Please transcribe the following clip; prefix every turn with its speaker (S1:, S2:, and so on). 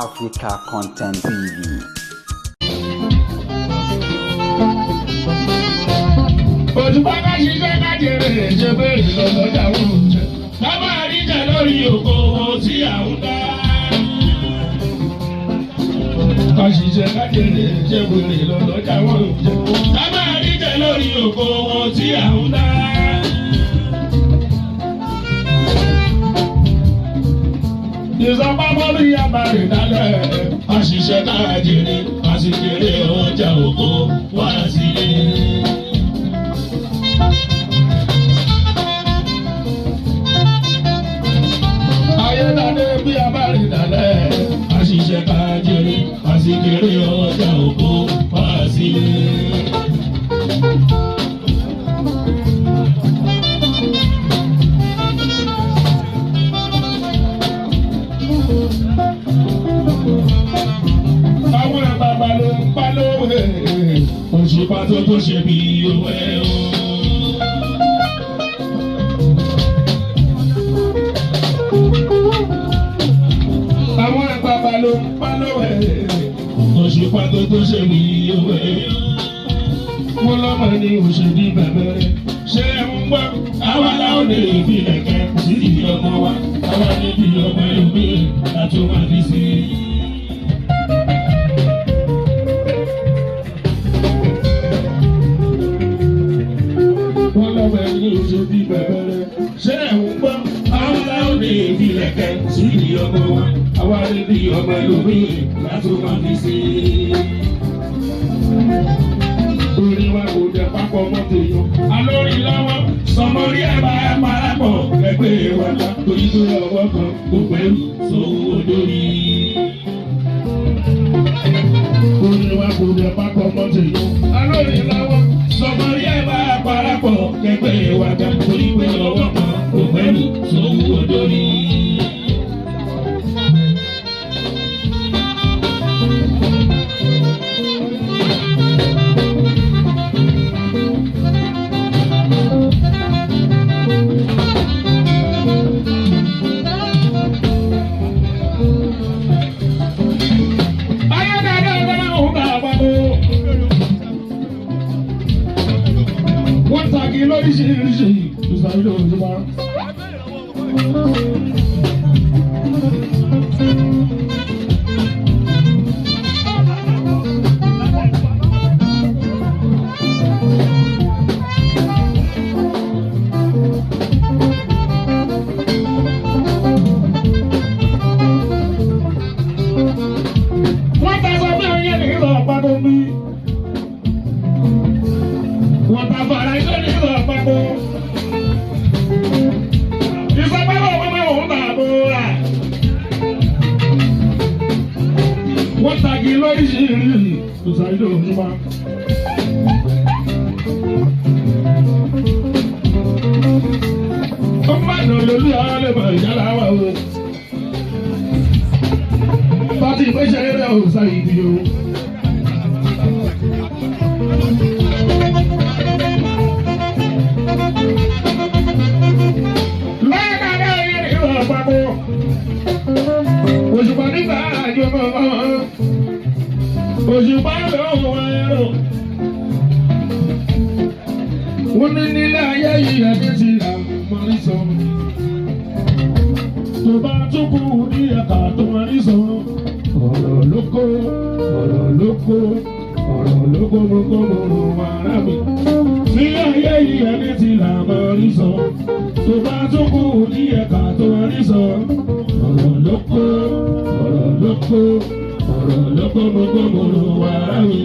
S1: Africa Content TV.
S2: Òṣùpá ká ṣiṣẹ́ ká jèrè ṣe bẹ́ẹ̀ lọ́lọ́jà wọn ò jẹ́. Lábà àríjà lórí òkò ohun tí à ń dá. Ká ṣiṣẹ́ ká jèrè ṣe bẹ́ẹ̀ lọ́lọ́jà wọn ò jẹ́. Lábà àríjà lórí òkò ohun tí à ń dá. Ìsọpamọ́ bí abàrè dálẹ̀, a ṣiṣẹ́ ká jèrè, a sì jèrè ọjà òkò wá sílé. Ayédáde bí abàrè dálẹ̀, a ṣiṣẹ́ ká jèrè, a sì jèrè ọjà òkò wá sílé. Àwọn àgbààgbà ló ń pa lówe, òṣùpá tó ṣe bí òwe o. Àwọn àgbààgbà ló ń pa lówe, òṣùpá tó ṣe bí òwe o. Wọ́n lọ́mọ ní òṣèlú bẹ̀bẹ̀rẹ̀, ṣé ń gbọ́? Àwa láwọn lè fi lẹ̀kẹ́ sí ìdí ọmọ wa, àwa níbi ọmọ ẹlòmíràn láti máa fi sí i. Wọ́n lọ́mọ ní òṣèlú bẹ̀bẹ̀rẹ̀, ṣé ń gbọ́? Àwa láwọn lè fi lẹ̀kẹ́ sí ìdí ọmọ wa, àwa níbi ọmọ ẹlòmíràn láti máa fi sí i. Orí wa kò jẹ pápọ̀ mọ́tò yan. Alórí lọ́wọ́, sọmọrí ẹ̀ bá ẹ parapọ̀. Ẹgbẹ́ wa ká torí tó lọ́wọ́ kan, kò pẹ́rù sówó lórí. Orí wa kò jẹ pápọ̀ mọ́tò yan. Alórí lọ́wọ́, sọmọrí ẹ̀ bá ẹ parapọ̀. Ẹgbẹ́ wa ká torí tó lọ́wọ́ kan, kò pẹ́rù sówó lórí. Wọ́n tagi lóríṣiríṣi ìsàlẹ̀ òjòba. Wọ́n ta sọ pé ọyẹ́ nìyí lọ pàdé mi. Wọ́n ta fara iṣẹ́ nìyí lọ pàdé. Ìsọpẹ́ bọ̀ wọ́n máa wọ́n bàbá rà. Wọ́n tagi lóríṣiríṣi ìsàlẹ̀ òjòba. Ó má nà lórí ọ̀rẹ́ bọ̀ ìyára wa o. Bàtí ìpèsè rẹ̀ ò sá ibi o. Lẹ́ẹ̀kadà yẹn ní ìlú àpapọ̀. Òṣùpá nígbà àjọ mọ́. Òṣùpá lọ́wọ́ ẹ̀rọ. Wọ́n ní nílé ayé yìí ẹni tí là ń mọ́rí sọ. Tó bá tún kú ní ẹ̀ka tó mọ́rí sọ. Ọ̀rọ̀ lóko, ọ̀rọ̀ lóko, ọ̀rọ̀ lóko gbogbo gbogbo ara mi. Ní ayé yìí ẹni tí là máa rí sọ. Tó bá tún kú ní ẹ̀ka tó máa rí sọ. Ọ̀rọ̀ lóko, ọ̀rọ̀ lóko, ọ̀rọ̀ lóko gbogbo gbogbo ara mi.